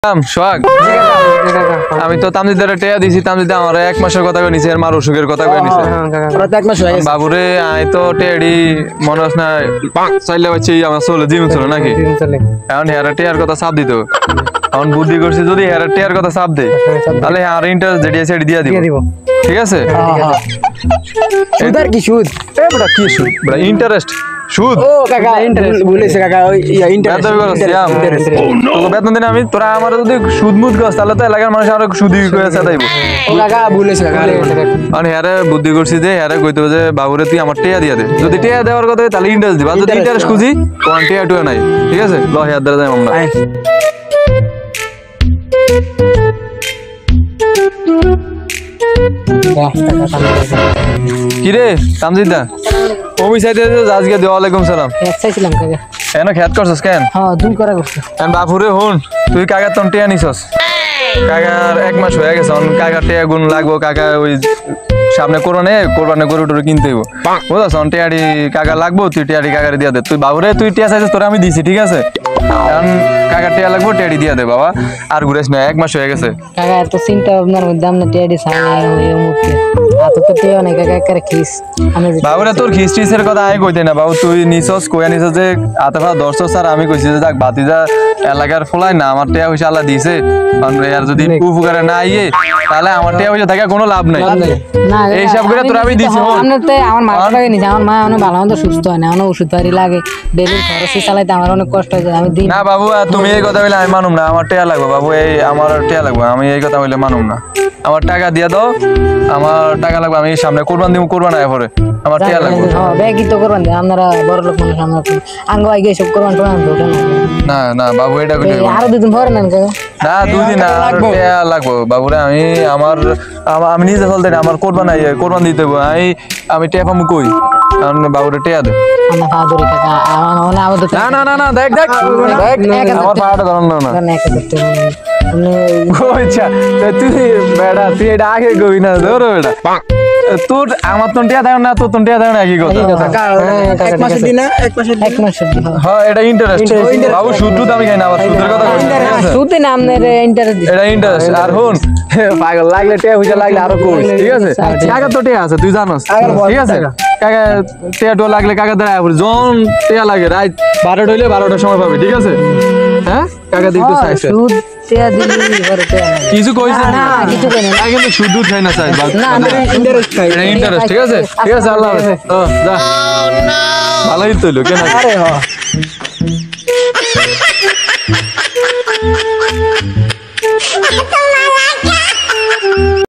সোহাগ আমি তো তামদিদারে টেয়া দিছি তামদিদা আমার 1 মাসের কথা কই নিছে আর মার অসুখের কথা কই নিছে ওরা 1 মাস হয়ে গেছে বাবুরে আই তো টেডি মনে হস না চাইলে বাচ্চি আমার চলে জীবন চলে নাকি এখন হেরা টেয়ার কথা চাপ দিত এখন বুদ্ধি করছি যদি হেরা টেয়ার কথা চাপ দে তাহলে আর ইন্টারেস্ট যেটা সেটা দিয়া দিব ঠিক আছে সুদ আর কি সুদ এ বড় কি সুদ বড় ইন্টারেস্ট সুদ ও কাকা ইন্টারেস্ট বলেছে কাকা ওই ইন্টারেস্ট তোকে বেতন দিন আমি তোরা আমার যদি সুদ মুদ করছ তাহলে তো এলাকার মানুষ আর সুদি কইয়া চাইবো ও কাকা বলেছে কাকা আমি হেরে বুদ্ধি করছি যে হেরে কইতো যে বাবুরে তুই আমার টিয়া দিয়া দে যদি টিয়া দেওয়ার কথা তাহলে ইন্টারেস্ট দিবা যদি ইন্টারেস্ট খুঁজি কোন টিয়া টুয়া নাই ঠিক আছে ল হেয়ার দ্বারা যাই আমরা কিরে তামজিদা ওমি সাইডে আজকে দে ওয়ালাইকুম সালাম চাইছিলাম কাকা এন খেত করছস কেন হ্যাঁ দুই করা করছ এন বাপুরে হুন তুই কাকা তন টিয়া নিছস কাকার 1 মাস হয়ে গেছে কাকা টিয়া গুণ লাগবো কাকা ওই সামনে কোরবানি গরু টরু কিনতে হইব বুঝছস টিয়াড়ি কাকা লাগবো তুই টিয়াড়ি কাকারে দিয়া দে তুই বাবুরে তুই টিয়া চাইছিস তোরা আমি দিছি ঠিক আছে এখন কাকা টিয়া লাগবো টিয়াড়ি দিয়া দে বাবা আর ঘুরেস না 1 মাস হয়ে গেছে কাকা এত চিন্তা ভাবনার মধ্যে আমরা টিয়াডি সামনে ওই মুখে এত তো টিয়া নাই কাকা করে খিস আমি বাবুরে তোর খিস্টিসের কথা আই কইতে না বাবু তুই নিছস কইয়া নিছস যে আতফা দর্শক স্যার আমি কইছি যে দেখ বাতিজা এলাকার ফলাই না আমার টিয়া পয়সা আল্লাহ দিছে আর যদি উপকারে না আইয়ে তাহলে আমার টিয়া পয়সা থাকা কোনো লাভ নাই না এই সব করে তোরা আমি দিছি আমরাতে আমার মা টাকা নিছে আমার মা অনেক ভালো মন্দ সুস্থ হয় না অনেক ওষুধ পারি লাগে ডেলি খরচ চালাইতে আমার অনেক কষ্ট হয় আমি দিই না বাবু তুমি এই কথা বলে আমি মানুম না আমার টিয়া লাগবে বাবু এই আমার টিয়া লাগবে আমি এই কথা বলে মানুম না আমার টাকা দিয়া দাও আমার টাকা লাগবে আমি সামনে কোরবান দিব কোরবান আয় পরে আমার টিয়া লাগবে হ্যাঁ ব্যাগই তো করবেন আপনারা বড় লোক মানুষ আমরা আঙ্গ আগে সব করবেন না না বাবু এটা কইলে আরো দুদিন পরে নেন কাকা না 2 দিন আর টিয়া লাগবে বাবুরে আমি নিজে চলতে না আমার কোরবান দিতে হবে আমি টিয়া পামু কই আমি বাবুরে টিয়া দে আমার ফাদুরি কাকা আমার আবদ না না না না দেখ আমার পাড়া ধরন না না এক করতে আচ্ছা তুই বেড়া তুই এটা আগে কই না ধরো বেড়া তোর আমার তো টিয়া দেও না তোর তো টিয়া দেও না কি কথা এক মাসের দিন এক মাসের দিন হ্যাঁ এটা ইন্টারেস্ট বাবু সুদ আমি খাই না আবার সুদের কথা কই সুদ না আপনার ইন্টারেস্ট এটা ইন্টারেস্ট আর হুন পাগল লাগলে টিয়া হইছে লাগলে আরো কই ঠিক আছে কাকা তো টিয়া আছে তুই জানোস ঠিক আছে কাকা টিয়া তো লাগলে কাকা দ্বারা আইব জন টিয়া লাগে রাত 12 হইলে 12টার সময় পাবে ঠিক আছে হ্যাঁ কাকা দিতে চাইছে সুদ টিয়া দিলি পরে টিয়া কিছু কইছ না কিছু কই না কিন্তু সুদ খাই না চাই না ইন্টারেস্ট খাই এটা ইন্টারেস্ট ঠিক আছে ঠিক আছে আল্লাহ হাফেজ যা ভালোই তো কেন আরে হ্যাঁ